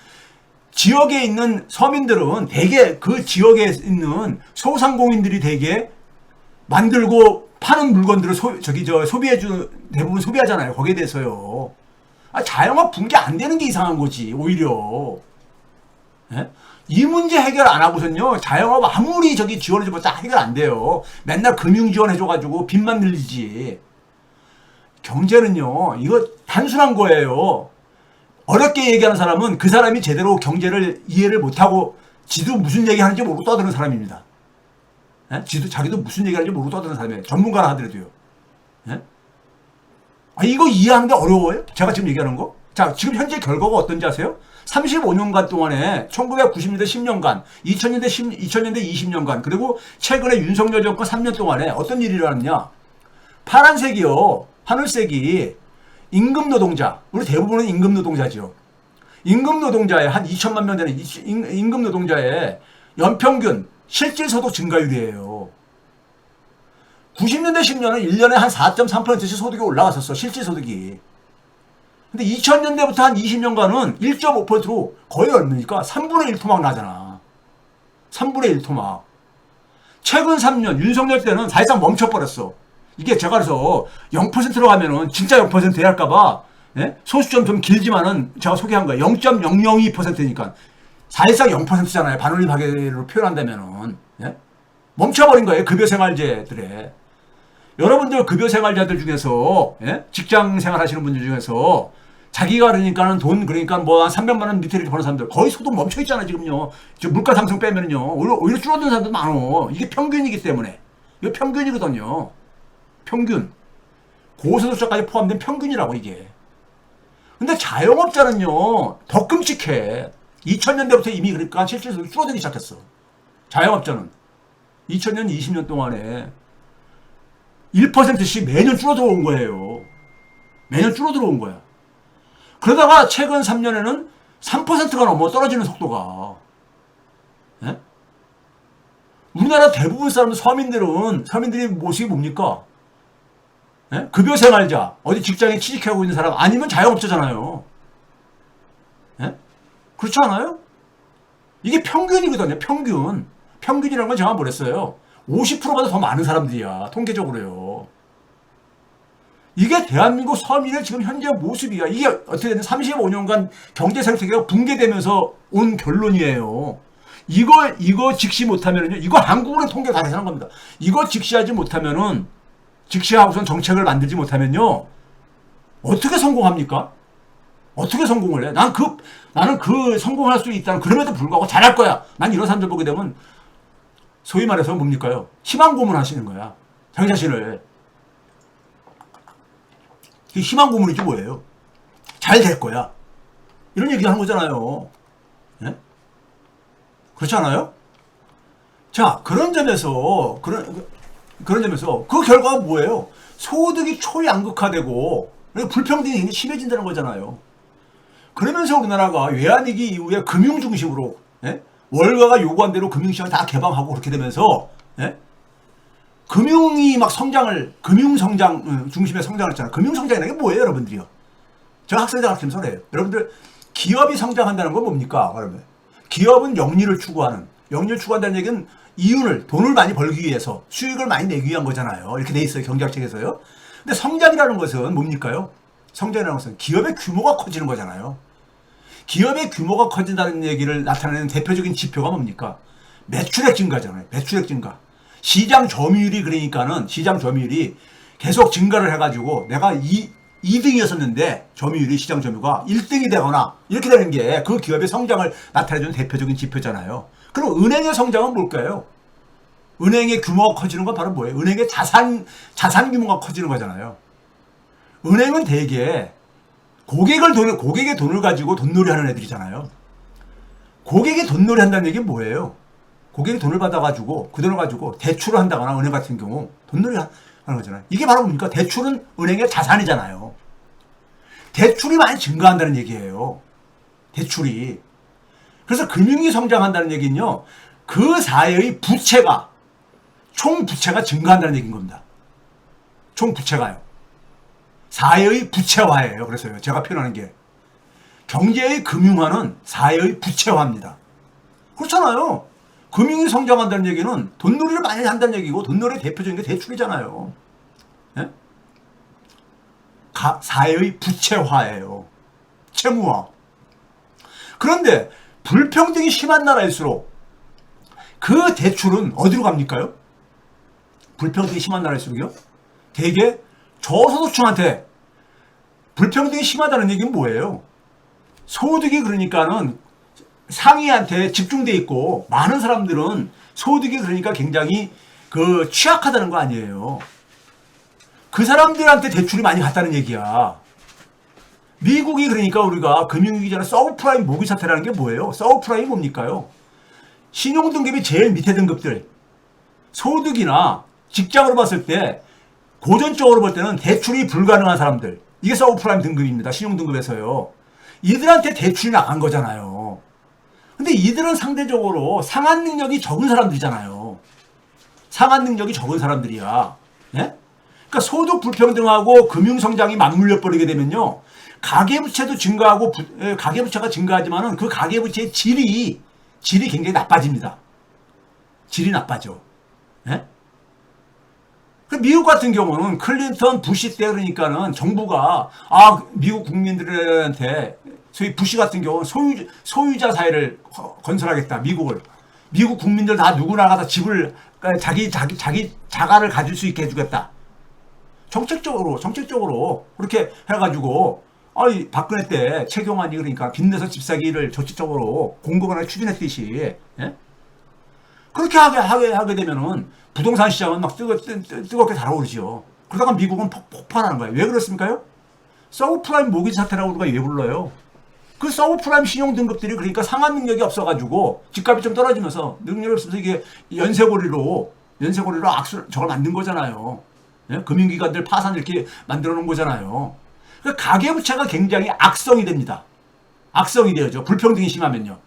지역에 있는 서민들은 대개 그 지역에 있는 소상공인들이 대개 만들고 파는 물건들을 대부분 소비하잖아요. 거기에 대해서요. 자영업 붕괴 안 되는 게 이상한 거지, 오히려. 예? 이 문제 해결 안 하고선요, 자영업 아무리 지원해줘봤자 해결 안 돼요. 맨날 금융 지원해줘가지고 빚만 늘리지. 경제는요, 이거 단순한 거예요. 어렵게 얘기하는 사람은 그 사람이 제대로 경제를 이해를 못하고 지도 무슨 얘기하는지 모르고 떠드는 사람입니다. 예? 자기도 무슨 얘기하는지 모르고 떠드는 사람이에요. 전문가라 하더라도요. 예? 이거 이해하는데 어려워요? 제가 지금 얘기하는 거? 자, 지금 현재 결과가 어떤지 아세요? 35년간 동안에 1990년대 10년간, 2000년대 20년간, 그리고 최근에 윤석열 정권 3년 동안에 어떤 일이 일어났냐? 파란색이요. 하늘색이 임금 노동자. 우리 대부분은 임금 노동자죠. 임금 노동자의 한 2천만 명 되는 임금 노동자의 연평균 실질소득 증가율이에요. 90년대 10년은 1년에 한 4.3%씩 소득이 올라갔었어. 실질소득이. 근데 2000년대부터 한 20년간은 1.5%로 거의 얼마니까 3분의 1 토막 나잖아. 3분의 1 토막. 최근 3년 윤석열 때는 사실상 멈춰버렸어. 이게 제가 그래서 0%로 가면은 진짜 0% 해야 할까봐, 예? 소수점 좀 길지만은 제가 소개한 거예요. 0.002%니까. 사실상 0%잖아요. 반올림하게로 표현한다면은. 예? 멈춰버린 거예요. 급여생활제들에. 여러분들 급여생활자들 중에서, 예? 직장 생활 하시는 분들 중에서 자기가 그러니까는 그러니까 뭐 한 300만 원 밑에 버는 사람들 거의 소득 멈춰있잖아요. 지금요. 물가 상승 빼면은요. 오히려 줄어드는 사람들 많어. 이게 평균이기 때문에. 이거 평균이거든요. 평균. 고소득자까지 포함된 평균이라고 이게. 근데 자영업자는요. 더 끔찍해. 2000년대부터 이미 그러니까 실질적으로 줄어들기 시작했어. 자영업자는. 2000년, 20년 동안에 1%씩 매년 줄어들어 온 거예요. 매년 줄어들어 온 거야. 그러다가 최근 3년에는 3%가 넘어 떨어지는 속도가. 예? 우리나라 대부분 사람들, 서민들이 모습이 뭡니까? 예? 급여생활자, 어디 직장에 취직하고 있는 사람, 아니면 자영업자잖아요. 예? 그렇지 않아요? 이게 평균이거든요, 평균. 평균이라는 건 제가 뭐랬어요? 50%보다 더 많은 사람들이야, 통계적으로요. 이게 대한민국 서민의 지금 현재 모습이야. 이게 어떻게 되든 35년간 경제 생태계가 붕괴되면서 온 결론이에요. 이거 직시 못하면은요, 이거 한국으로 통계 다 계산한 겁니다. 이거 직시하지 못하면은 직시하고선 정책을 만들지 못하면요. 어떻게 성공합니까? 어떻게 성공을 해? 나는 그 성공할 수 있다는 그럼에도 불구하고 잘할 거야. 난 이런 사람들 보게 되면 소위 말해서 뭡니까요? 희망 고문하시는 거야. 자기 자신을. 희망 고문이지 뭐예요? 잘 될 거야. 이런 얘기 하는 거잖아요. 네? 그렇지 않아요? 자, 그런 점에서 그 결과가 뭐예요? 소득이 초양극화되고 불평등이 굉장히 심해진다는 거잖아요. 그러면서 우리나라가 외환위기 이후에 금융 중심으로 월가가 요구한 대로 금융시장 다 개방하고 그렇게 되면서 금융이 막 금융성장 중심의 성장을 했잖아요. 금융성장이라는 게 뭐예요, 여러분들이요? 제가 학생들 가르치면서 그래요. 여러분들 기업이 성장한다는 건 뭡니까? 그러면 기업은 영리를 추구한다는 얘기는 돈을 많이 벌기 위해서 수익을 많이 내기 위한 거잖아요. 이렇게 돼 있어요, 경제학책에서요. 근데 성장이라는 것은 뭡니까요? 성장이라는 것은 기업의 규모가 커지는 거잖아요. 기업의 규모가 커진다는 얘기를 나타내는 대표적인 지표가 뭡니까? 매출액 증가잖아요. 매출액 증가. 시장 점유율이 계속 증가를 해가지고 내가 2등이었었는데 시장 점유가 1등이 되거나 이렇게 되는 게 그 기업의 성장을 나타내주는 대표적인 지표잖아요. 그럼 은행의 성장은 뭘까요? 은행의 규모가 커지는 건 바로 뭐예요? 은행의 자산 규모가 커지는 거잖아요. 은행은 대개 고객의 돈을 가지고 돈놀이 하는 애들이잖아요. 고객이 돈놀이 한다는 얘기는 뭐예요? 고객이 돈을 받아가지고 그 돈을 가지고 대출을 한다거나 은행 같은 경우 돈놀이 하는 거잖아요. 이게 바로 뭡니까? 대출은 은행의 자산이잖아요. 대출이 많이 증가한다는 얘기예요. 대출이. 그래서 금융이 성장한다는 얘기는요. 그 사회의 총 부채가 증가한다는 얘기인 겁니다. 총 부채가요. 사회의 부채화예요. 그래서요. 제가 표현하는 게. 경제의 금융화는 사회의 부채화입니다. 그렇잖아요. 금융이 성장한다는 얘기는 돈놀이를 많이 한다는 얘기고 돈놀이의 대표적인 게 대출이잖아요. 네? 사회의 부채화예요. 채무화. 그런데 불평등이 심한 나라일수록 그 대출은 어디로 갑니까요? 불평등이 심한 나라일수록요? 대개 저소득층한테 불평등이 심하다는 얘기는 뭐예요? 소득이 그러니까는 상위한테 집중돼 있고 많은 사람들은 소득이 그러니까 굉장히 취약하다는 거 아니에요. 그 사람들한테 대출이 많이 갔다는 얘기야. 미국이 그러니까 우리가 금융위기 전에 서브프라임 모기 사태라는 게 뭐예요? 서브프라임이 뭡니까요? 신용등급이 제일 밑에 등급들, 소득이나 직장으로 봤을 때 고전적으로 볼 때는 대출이 불가능한 사람들, 이게 서브프라임 등급입니다. 신용등급에서요. 이들한테 대출이 나간 거잖아요. 근데 이들은 상대적으로 상환 능력이 적은 사람들이잖아요. 상환 능력이 적은 사람들이야. 예? 그러니까 소득 불평등하고 금융성장이 맞물려 버리게 되면요. 가계부채도 증가하고, 가계부채가 증가하지만은 그 가계부채의 질이 굉장히 나빠집니다. 질이 나빠져. 예? 미국 같은 경우는 클린턴, 부시 때 그러니까는 정부가, 미국 국민들한테, 소위 부시 같은 경우는 소유자 사회를 건설하겠다, 미국 국민들 다 누구나 다 집을, 자기 자가를 가질 수 있게 해주겠다. 정책적으로, 그렇게 해가지고, 박근혜 때 최경환이 그러니까 빚내서 집 사기를 정책적으로 공급원을 추진했듯이, 예? 그렇게 하게 되면은 부동산 시장은 막 뜨겁게 달아오르죠. 그러다가 미국은 폭발하는 거예요. 왜 그렇습니까요? 서브프라임 모기지 사태라고 우리가 왜 불러요? 그 서브프라임 신용등급들이 그러니까 상환 능력이 없어가지고 집값이 좀 떨어지면서 능력이 없어서 이게 연쇄고리로 저걸 만든 거잖아요. 예? 금융기관들 파산 이렇게 만들어 놓은 거잖아요. 그러니까 가계부채가 굉장히 악성이 됩니다. 악성이 되어죠. 불평등이 심하면요.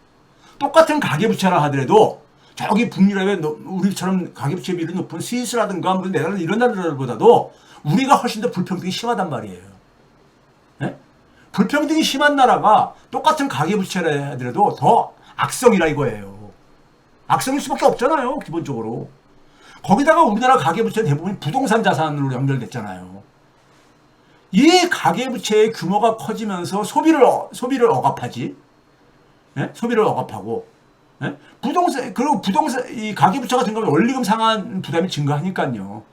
똑같은 가계부채라 하더라도 저기 북유럽에 우리처럼 가계부채 비율이 높은 스위스라든가 네덜란드 이런 나라들보다도 우리가 훨씬 더 불평등이 심하단 말이에요. 네? 불평등이 심한 나라가 똑같은 가계부채라 하더라도 더 악성이라 이거예요. 악성일 수밖에 없잖아요. 기본적으로. 거기다가 우리나라 가계부채는 대부분 부동산 자산으로 연결됐잖아요. 이 가계부채의 규모가 커지면서 소비를 억압하지. 네? 소비를 억압하고. 이 가계부채가 증가하면 원리금 상환 부담이 증가하니까요.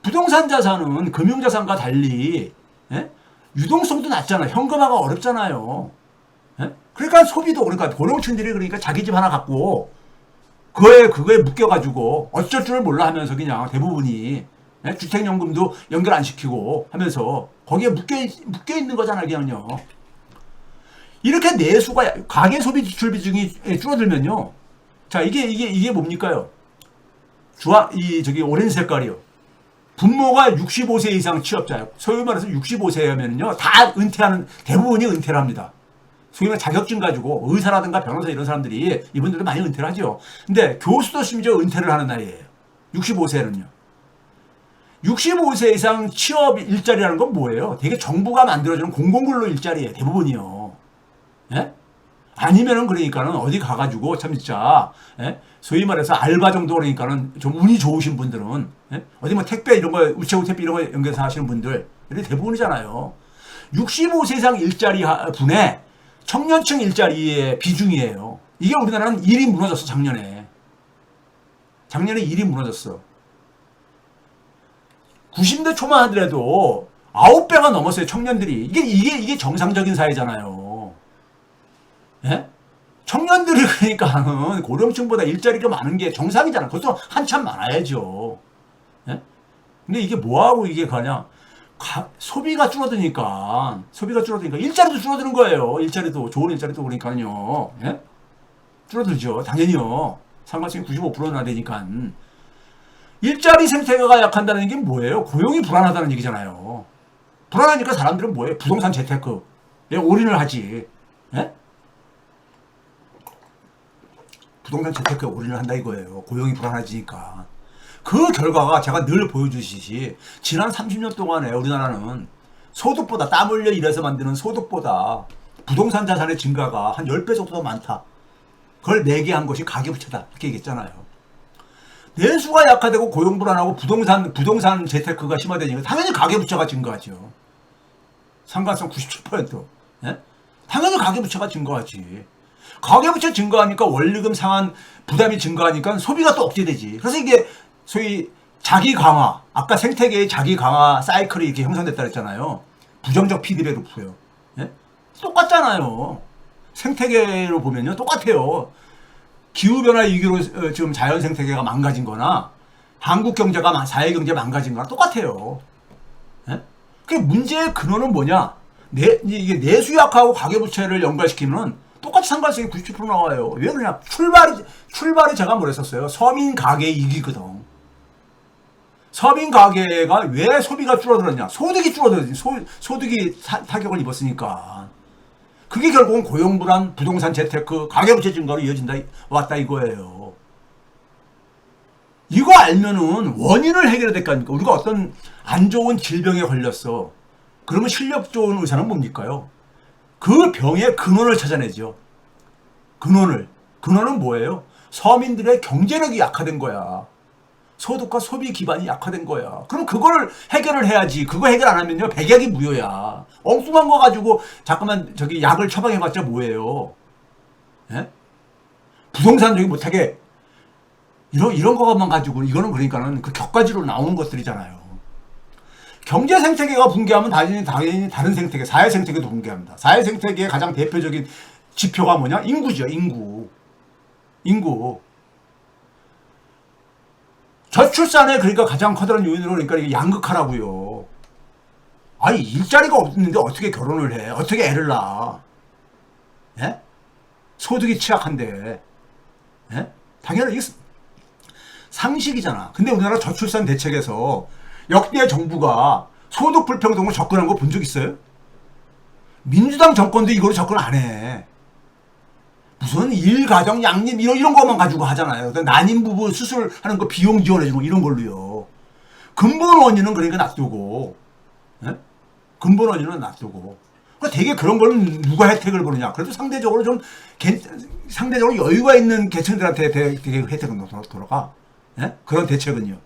부동산 자산은 금융자산과 달리 예? 유동성도 낮잖아. 현금화가 어렵잖아요. 예? 그러니까 소비도 그러니까 고령층들이 그러니까 자기 집 하나 갖고 그거에 묶여가지고 어쩔 줄을 몰라 하면서 그냥 대부분이 예? 주택연금도 연결 안 시키고 하면서 거기에 묶여 있는 거잖아 그냥요. 이렇게 내수가 가계 소비 지출 비중이 줄어들면요. 자 이게 뭡니까요? 저기 오렌지 색깔이요. 부모가 65세 이상 취업자예요. 소위 말해서 65세면요 다 은퇴하는 대부분이 은퇴를 합니다. 소위 말해 자격증 가지고 의사라든가 변호사 이런 사람들이 이분들도 많이 은퇴를 하죠. 근데 교수도 심지어 은퇴를 하는 나이에요. 65세는요. 65세 이상 취업 일자리라는 건 뭐예요? 되게 정부가 만들어주는 공공근로 일자리예요. 대부분이요. 예? 아니면은 그러니까는 어디 가가지고 참 진짜 예? 소위 말해서 알바 정도 그러니까는 좀 운이 좋으신 분들은 예? 어디 뭐 택배 이런 거 우체국 택배 이런 거 연결해서 하시는 분들 이게 대부분이잖아요. 65세 이상 일자리 분의 청년층 일자리의 비중이에요. 이게 우리나라는 일이 무너졌어 작년에. 작년에 일이 무너졌어. 90대 초만 하더라도 9배가 넘었어요 청년들이. 이게 정상적인 사회잖아요. 예? 청년들이 그러니까는 고령층보다 일자리가 많은 게 정상이잖아. 그것도 한참 많아야죠. 예? 근데 이게 뭐하고 이게 가냐? 소비가 줄어드니까 일자리도 줄어드는 거예요. 일자리도 좋은 일자리도 그러니까요. 예? 줄어들죠. 당연히요. 상관성이 95%나 되니까. 일자리 생태계가 약한다는 게 뭐예요? 고용이 불안하다는 얘기잖아요. 불안하니까 사람들은 뭐예요? 부동산 재테크에 올인을 하지. 예? 부동산 재테크에 올인을 한다 이거예요. 고용이 불안해지니까. 그 결과가 제가 늘 보여주시지 지난 30년 동안에 우리나라는 소득보다 땀 흘려 일해서 만드는 소득보다 부동산 자산의 증가가 한 10배 정도 더 많다. 그걸 내게 한 것이 가계부채다. 이렇게 얘기했잖아요. 내수가 약화되고 고용 불안하고 부동산 재테크가 심화되니까 당연히 가계부채가 증가하죠. 상관성 97%. 예? 당연히 가계부채가 증가하지. 가계부채 증가하니까 원리금 상환 부담이 증가하니까 소비가 또 억제되지. 그래서 이게 소위 자기 강화, 아까 생태계의 자기 강화 사이클이 이렇게 형성됐다 그랬잖아요. 부정적 피드백 루프요. 예? 똑같잖아요. 생태계로 보면요. 똑같아요. 기후변화 위기로 지금 자연 생태계가 망가진 거나 한국 경제가 사회경제 망가진 거나 똑같아요. 예? 그 문제의 근원은 뭐냐? 이게 내수약하고 가계부채를 연관시키면 똑같이 상관성이 97% 나와요. 왜 그러냐? 출발이 제가 뭐랬었어요? 서민 가계 이기거든. 서민 가계가 왜 소비가 줄어들었냐? 소득이 줄어들었지. 소득이 타격을 입었으니까. 그게 결국은 고용불안, 부동산 재테크, 가계부채 증가로 이어진다 왔다 이거예요. 이거 알면은 원인을 해결해야 될 거 아닙니까? 우리가 어떤 안 좋은 질병에 걸렸어. 그러면 실력 좋은 의사는 뭡니까요? 그 병의 근원을 찾아내죠. 근원은 뭐예요? 서민들의 경제력이 약화된 거야. 소득과 소비 기반이 약화된 거야. 그럼 그걸 해결을 해야지. 그거 해결 안 하면요 백약이 무효야. 엉뚱한 거 가지고 잠깐만 저기 약을 처방해봤자 뭐예요? 예? 부동산 저기 못하게 이런 거만 가지고 이거는 그러니까는 그 격가지로 나오는 것들이잖아요. 경제 생태계가 붕괴하면 당연히 다른 생태계, 사회 생태계도 붕괴합니다. 사회 생태계의 가장 대표적인 지표가 뭐냐? 인구죠, 인구. 저출산에 그러니까 가장 커다란 요인으로 그러니까 이게 양극화라고요. 아니 일자리가 없는데 어떻게 결혼을 해? 어떻게 애를 낳아? 예? 소득이 취약한데, 예? 당연히 이게 상식이잖아. 근데 우리나라 저출산 대책에서 역대 정부가 소득 불평등을 접근한 거 본 적 있어요? 민주당 정권도 이거로 접근 안 해. 무슨 일가정 양립 이런 것만 가지고 하잖아요. 난임 부부 수술하는 거 비용 지원해주고 이런 걸로요. 근본 원인은 그러니까 놔두고, 예? 근본 원인은 놔두고. 그러니까 되게 그런 거는 누가 혜택을 보느냐. 그래도 상대적으로 여유가 있는 계층들한테 되게 혜택은 돌아가. 예? 그런 대책은요.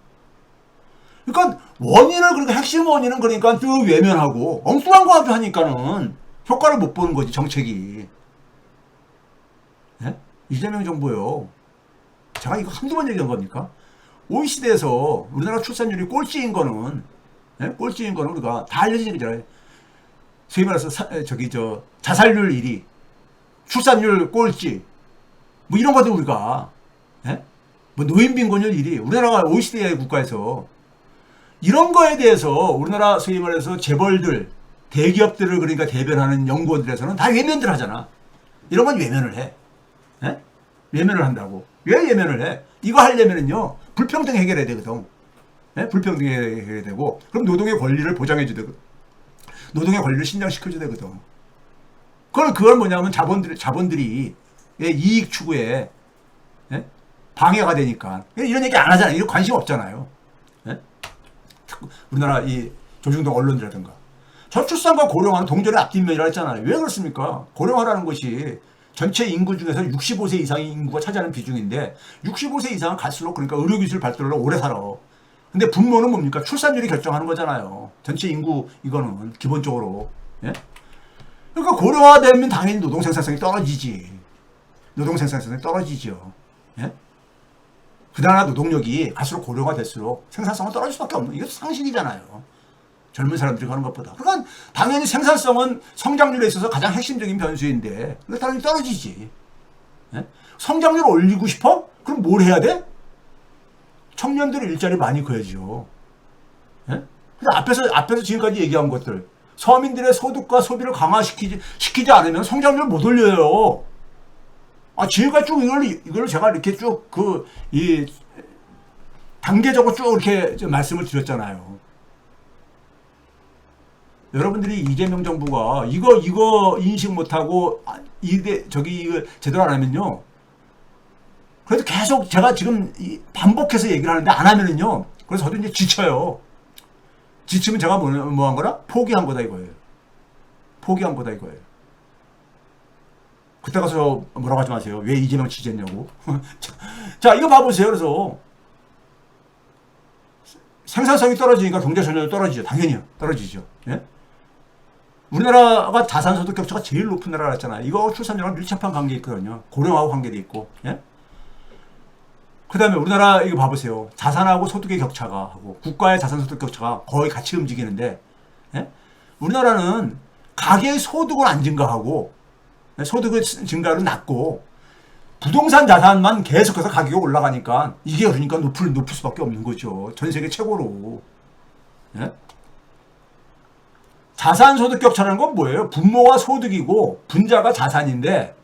그러니까 원인을 그러니까 핵심 원인은 그러니까 쭉 외면하고 엉뚱한 거 가지고 하니까는 효과를 못 보는 거지 정책이. 예? 이재명 정부요. 제가 이거 한두 번 얘기한 겁니까? OECD에서 우리나라 출산율이 꼴찌인 거는, 예? 꼴찌인 거는 우리가 다 알려진 얘기잖아요. 소위 말해서 자살률 1위, 출산율 꼴찌, 뭐 이런 것들 우리가, 예? 뭐 노인 빈곤율 1위, 우리나라가 OECD 국가에서 이런 거에 대해서 우리나라 소위 말해서 재벌들, 대기업들을 그러니까 대변하는 연구원들에서는 다 외면들 하잖아. 이런 건 외면을 해. 예? 외면을 한다고. 왜 외면을 해? 이거 하려면은요, 불평등 해결해야 되거든. 예? 불평등 해결해야 되고, 그럼 노동의 권리를 보장해줘야 되거든. 노동의 권리를 신장시켜줘야 되거든. 그건 뭐냐면 자본들이 예, 이익 추구에 예? 방해가 되니까. 이런 얘기 안 하잖아요. 이런 관심 없잖아요. 예? 우리나라 이 조중동 언론이라든가. 저출산과 고령화는 동전의 앞뒷면이라 했잖아요. 왜 그렇습니까? 고령화라는 것이 전체 인구 중에서 65세 이상의 인구가 차지하는 비중인데 65세 이상은 갈수록 그러니까 의료기술 발달로 오래 살아. 근데 분모는 뭡니까? 출산율이 결정하는 거잖아요. 전체 인구 이거는 기본적으로. 예? 그러니까 고령화되면 당연히 노동 생산성이 떨어지지. 노동 생산성이 떨어지죠. 예? 그러나 노동력이 갈수록 고령화될수록 생산성은 떨어질 수밖에 없는 이게 상식이잖아요. 젊은 사람들이 가는 것보다. 그러니까 당연히 생산성은 성장률에 있어서 가장 핵심적인 변수인데 당연히 떨어지지. 예? 성장률을 올리고 싶어? 그럼 뭘 해야 돼? 청년들의 일자리 많이 구해야죠. 예? 앞에서 지금까지 얘기한 것들 서민들의 소득과 소비를 시키지 않으면 성장률 못 올려요. 지금까지 쭉 이걸 제가 이렇게 쭉 단계적으로 쭉 이렇게 말씀을 드렸잖아요. 여러분들이 이재명 정부가 이거 인식 못하고 이거 제대로 안 하면요. 그래도 계속 제가 지금 반복해서 얘기를 하는데 안 하면은요. 그래서 저도 이제 지쳐요. 지치면 제가 뭐 한 거라? 포기한 거다 이거예요. 포기한 거다 이거예요. 그때 가서 뭐라고 하지 마세요. 왜 이재명 지지했냐고. 자, 이거 봐보세요. 그래서 생산성이 떨어지니까 경제 전환율 떨어지죠. 당연히요. 떨어지죠. 예? 우리나라가 자산소득 격차가 제일 높은 나라라 했잖아요. 이거 출산율랑 밀접한 관계 있거든요. 고령하고 관계도 있고. 예? 그 다음에 우리나라 이거 봐보세요. 자산하고 소득의 격차가 하고 국가의 자산소득 격차가 거의 같이 움직이는데 예? 우리나라는 가계의 소득은 안 증가하고 소득의 증가율은 낮고 부동산 자산만 계속해서 가격이 올라가니까 이게 그러니까 높을 수밖에 없는 거죠. 전 세계 최고로. 예? 자산소득 격차라는 건 뭐예요? 분모가 소득이고 분자가 자산인데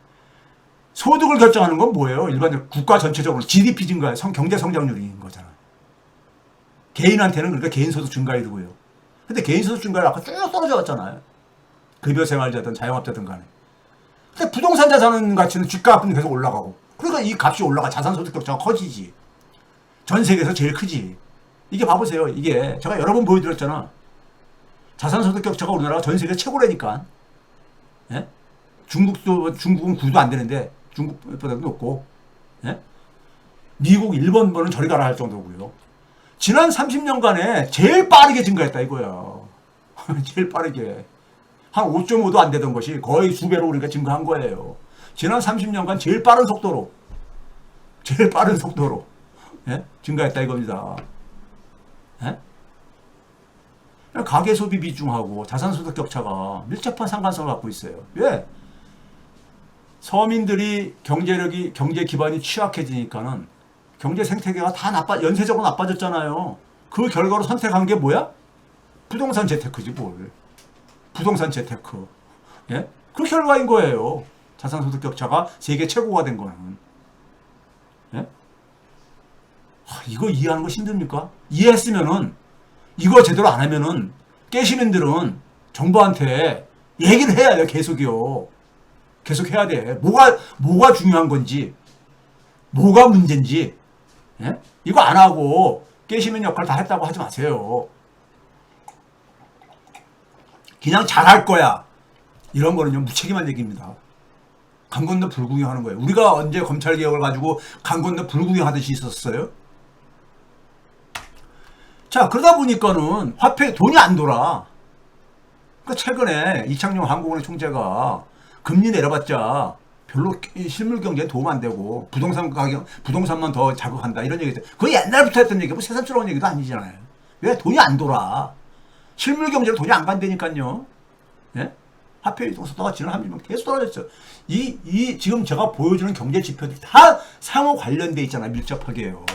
소득을 결정하는 건 뭐예요? 일반적으로 국가 전체적으로 GDP 증가, 경제 성장률인 거잖아. 개인한테는 그러니까 개인 소득 증가율이고요. 근데 개인 소득 증가율 아까 쭉 떨어져 왔잖아요. 급여 생활자든 자영업자든 간에. 근데 부동산 자산 가치는 집값은 계속 올라가고. 그러니까 이 값이 올라가 자산소득 격차가 커지지. 전 세계에서 제일 크지. 이게 봐보세요. 이게 제가 여러 번 보여드렸잖아. 자산소득 격차가 우리나라가 전 세계 최고라니까. 예? 중국은 9도 안 되는데 중국보다도 높고, 예? 미국, 일본은 저리 가라 할 정도고요. 지난 30년간에 제일 빠르게 증가했다 이거야. 제일 빠르게. 한 5.5도 안 되던 것이 거의 수배로 우리가 증가한 거예요. 지난 30년간 제일 빠른 속도로 예? 증가했다 이겁니다. 예? 가계소비 비중하고 자산소득 격차가 밀접한 상관성을 갖고 있어요. 왜? 서민들이 경제 기반이 취약해지니까는 경제 생태계가 다 연쇄적으로 나빠졌잖아요. 그 결과로 선택한 게 뭐야? 부동산 재테크지 뭘. 부동산 재테크. 예? 그 결과인 거예요. 자산소득 격차가 세계 최고가 된 거는. 예? 이거 이해하는 거 힘듭니까? 이해했으면은 이거 제대로 안 하면은 깨시민들은 정부한테 얘기를 해야 돼요. 계속이요. 계속 해야 돼. 뭐가 중요한 건지, 뭐가 문제인지, 예? 이거 안 하고 깨시민 역할 다 했다고 하지 마세요. 그냥 잘할 거야. 이런 거는요, 무책임한 얘기입니다. 강 건너 불구경 하는 거예요. 우리가 언제 검찰개혁을 가지고 강 건너 불구경 하듯이 있었어요? 자, 그러다 보니까는 화폐 돈이 안 돌아. 그러니까 최근에 이창용 한국은행 총재가 금리 내려봤자 별로 이 실물 경제에 도움 안 되고 부동산 가격, 부동산만 더 자극한다 이런 얘기. 그거 옛날부터 했던 얘기고 새삼스러운 얘기도 아니잖아요. 왜 돈이 안 돌아? 실물 경제로 돈이 안 간다니까요. 예? 화폐 유동 속도가 지난 30년 계속 떨어졌죠. 지금 제가 보여주는 경제 지표들이 다 상호 관련돼 있잖아, 밀접하게요.